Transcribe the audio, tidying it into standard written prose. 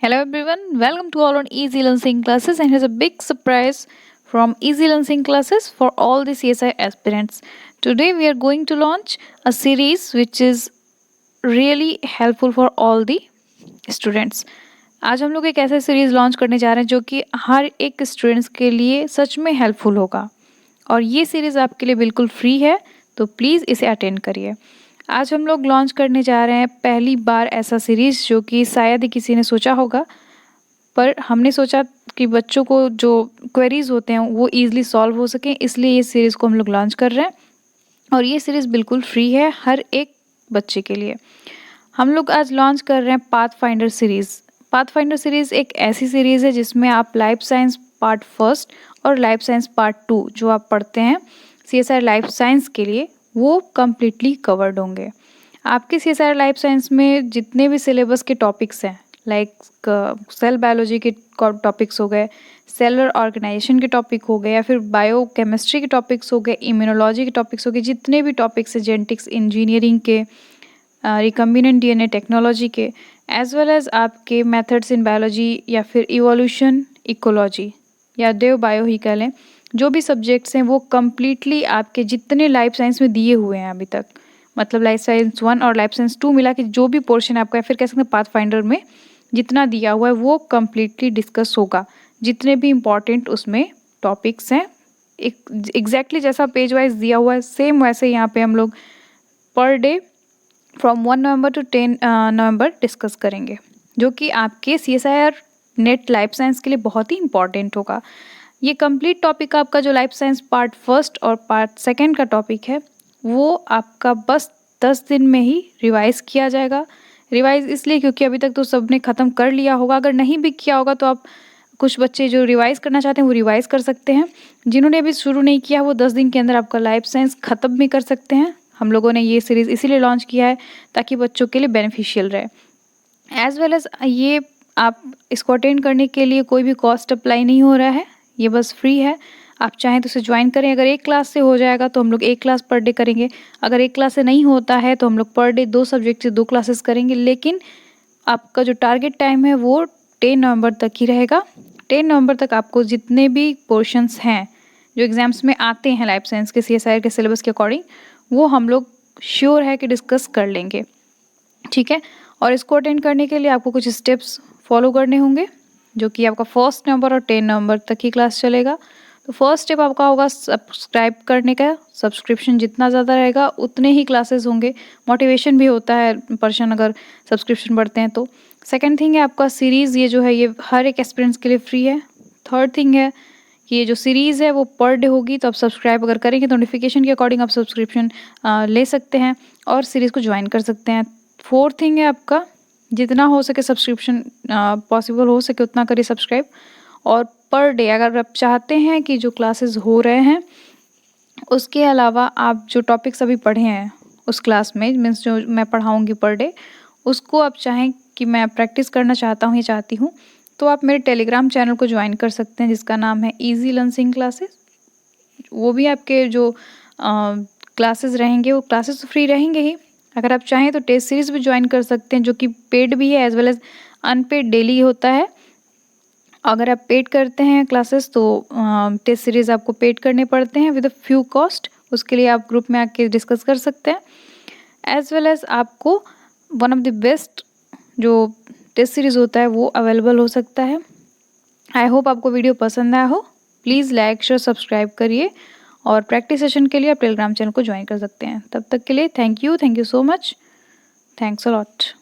Hello everyone, welcome to all on Easy Learning classes, and here's a big surprise from Easy Learning classes for all the CSI aspirants. Today we are going to launch a series which is really helpful for all the students. आज हम लोग एक ऐसा series launch करने जा रहे हैं जो कि हर एक स्टूडेंट्स के लिए सच में हेल्पफुल होगा और ये सीरीज़ आपके लिए बिल्कुल फ्री है, तो प्लीज़ इसे अटेंड करिए। आज हम लोग लॉन्च करने जा रहे हैं पहली बार ऐसा सीरीज़ जो कि शायद ही किसी ने सोचा होगा, पर हमने सोचा कि बच्चों को जो क्वेरीज होते हैं वो ईजिली सॉल्व हो सकें, इसलिए ये सीरीज़ को हम लोग लॉन्च कर रहे हैं और ये सीरीज़ बिल्कुल फ्री है हर एक बच्चे के लिए। हम लोग आज लॉन्च कर रहे हैं पाथफाइंडर सीरीज़। पाथफाइंडर सीरीज़ एक ऐसी सीरीज़ है जिसमें आप लाइफ साइंस पार्ट फर्स्ट और लाइफ साइंस पार्ट 2 जो आप पढ़ते हैं CSIR लाइफ साइंस के लिए, वो कम्प्लीटली कवर्ड होंगे। आपके CSIR लाइफ साइंस में जितने भी सिलेबस के टॉपिक्स हैं, लाइक सेल बायोलॉजी के टॉपिक्स हो गए, सेलुलर ऑर्गेनाइजेशन के टॉपिक हो गए, या फिर बायो केमिस्ट्री के टॉपिक्स हो गए, इम्यूनोलॉजी के टॉपिक्स हो गए, जितने भी टॉपिक्स हैं जेनेटिक्स इंजीनियरिंग के, रिकम्बिनेंट DNA टेक्नोलॉजी के, एज वेल एज आपके मेथड्स इन बायोलॉजी या फिर इवोल्यूशन, इकोलॉजी या देव बायो ही कह लें, जो भी सब्जेक्ट्स हैं वो कम्प्लीटली आपके जितने लाइफ साइंस में दिए हुए हैं अभी तक, मतलब लाइफ साइंस 1 और लाइफ साइंस 2 मिला के जो भी पोर्शन आपका है, फिर कह सकते हैं पाथफाइंडर में जितना दिया हुआ है वो कम्प्लीटली डिस्कस होगा। जितने भी इम्पॉर्टेंट उसमें टॉपिक्स हैं, एग्जैक्टली जैसा पेज वाइज दिया हुआ है सेम वैसे यहाँ पे हम लोग per day from 1 November to 10 November discuss करेंगे, जो कि आपके CSIR नेट लाइफ साइंस के लिए बहुत ही इंपॉर्टेंट होगा। ये कंप्लीट टॉपिक आपका जो लाइफ साइंस पार्ट फर्स्ट और पार्ट सेकंड का टॉपिक है वो आपका बस 10 दिन में ही रिवाइज किया जाएगा। रिवाइज इसलिए क्योंकि अभी तक तो सबने ख़त्म कर लिया होगा, अगर नहीं भी किया होगा तो आप कुछ बच्चे जो रिवाइज करना चाहते हैं वो रिवाइज कर सकते हैं। जिन्होंने अभी शुरू नहीं किया वो 10 दिन के अंदर आपका लाइफ साइंस ख़त्म भी कर सकते हैं। हम लोगों ने ये सीरीज़ इसीलिए लॉन्च किया है ताकि बच्चों के लिए बेनिफिशियल रहे। एज वेल एज ये आप इसको अटेंड करने के लिए कोई भी कॉस्ट अप्लाई नहीं हो रहा है, ये बस फ्री है। आप चाहें तो इसे ज्वाइन करें। अगर एक क्लास से हो जाएगा तो हम लोग एक क्लास पर डे करेंगे, अगर एक क्लास से नहीं होता है तो हम लोग पर डे 2 सब्जेक्ट से 2 क्लासेस करेंगे, लेकिन आपका जो टारगेट टाइम है वो 10 नवंबर तक ही रहेगा। 10 नवंबर तक आपको जितने भी पोर्शंस हैं जो एग्ज़ाम्स में आते हैं लाइफ साइंस के CSIR के सिलेबस के अकॉर्डिंग, वो हम लोग श्योर है कि डिस्कस कर लेंगे, ठीक है। और इसको अटेंड करने के लिए आपको कुछ स्टेप्स फॉलो करने होंगे, जो कि आपका 1 नवंबर और 10 नवंबर तक ही क्लास चलेगा। तो फर्स्ट स्टेप आपका होगा सब्सक्राइब करने का। सब्सक्रिप्शन जितना ज़्यादा रहेगा उतने ही क्लासेस होंगे, मोटिवेशन भी होता है पर्सन अगर सब्सक्रिप्शन बढ़ते हैं तो। सेकंड थिंग है आपका सीरीज़, ये जो है ये हर एक एस्पिरेंट्स के लिए फ्री है। थर्ड थिंग है कि ये जो सीरीज़ है वो पर डे होगी, तो आप सब्सक्राइब अगर करेंगे तो नोटिफिकेशन के अकॉर्डिंग आप सब्सक्रिप्शन ले सकते हैं और सीरीज़ को ज्वाइन कर सकते हैं। फोर्थ थिंग है आपका जितना हो सके सब्सक्रिप्शन पॉसिबल हो सके उतना करिए सब्सक्राइब। और पर डे अगर आप चाहते हैं कि जो क्लासेस हो रहे हैं उसके अलावा आप जो टॉपिक्स अभी पढ़े हैं उस क्लास में, मीन्स जो मैं पढ़ाऊँगी पर डे, उसको आप चाहें कि मैं प्रैक्टिस करना चाहता हूँ या चाहती हूँ, तो आप मेरे टेलीग्राम चैनल को ज्वाइन कर सकते हैं जिसका नाम है ईजी लर्निंग क्लासेस। वो भी आपके जो क्लासेस रहेंगे वो क्लासेस तो फ्री रहेंगे ही। अगर आप चाहें तो टेस्ट सीरीज़ भी ज्वाइन कर सकते हैं जो कि पेड भी है as well as unpaid daily होता है। अगर आप पेड करते हैं क्लासेस तो टेस्ट सीरीज़ आपको पेड करने पड़ते हैं विद अ फ्यू कॉस्ट, उसके लिए आप ग्रुप में आके डिस्कस कर सकते हैं। एज वेल एज आपको वन ऑफ द बेस्ट जो टेस्ट सीरीज़ होता है वो अवेलेबल हो सकता है। आई होप आपको वीडियो पसंद आया हो। प्लीज़ लाइक शेयर सब्सक्राइब करिए और प्रैक्टिस सेशन के लिए आप टेलीग्राम चैनल को ज्वाइन कर सकते हैं। तब तक के लिए thank you so much, thanks a lot.